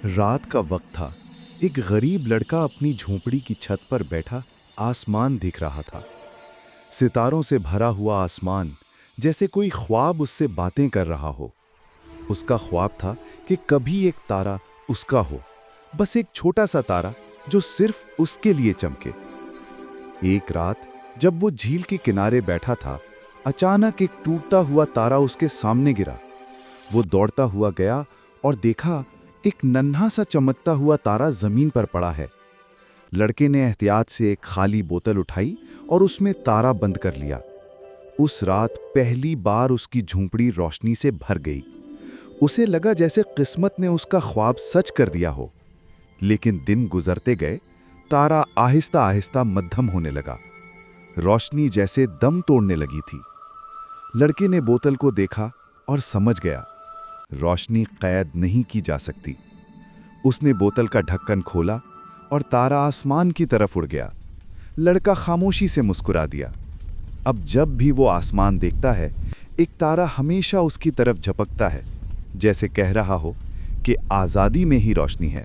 रात का वक्त था। एक गरीब लड़का अपनी झोंपड़ी की छत पर बैठा आसमान देख रहा था। सितारों से भरा हुआ आसमान, जैसे कोई ख्वाब उससे बातें कर रहा हो। उसका ख्वाब था कि कभी एक तारा उसका हो, बस एक छोटा सा तारा जो सिर्फ उसके लिए चमके। एक रात जब वो झील के किनारे बैठा था, अचानक एक टूटता हुआ तारा उसके सामने गिरा। वो दौड़ता हुआ गया और देखा, एक नन्हा सा चमकता हुआ तारा जमीन पर पड़ा है। लड़के ने एहतियात से एक खाली बोतल उठाई और उसमें तारा बंद कर लिया। उस रात पहली बार उसकी झोंपड़ी रोशनी से भर गई। उसे लगा जैसे किस्मत ने उसका ख्वाब सच कर दिया हो। लेकिन दिन गुजरते गए, तारा आहिस्ता आहिस्ता मध्यम होने लगा। रोशनी जैसे दम तोड़ने लगी थी। लड़के ने बोतल को देखा और समझ गया, रोशनी कैद नहीं की जा सकती। उसने बोतल का ढक्कन खोला और तारा आसमान की तरफ उड़ गया। लड़का खामोशी से मुस्कुरा दिया। अब जब भी वो आसमान देखता है, एक तारा हमेशा उसकी तरफ झपकता है, जैसे कह रहा हो कि आज़ादी में ही रोशनी है।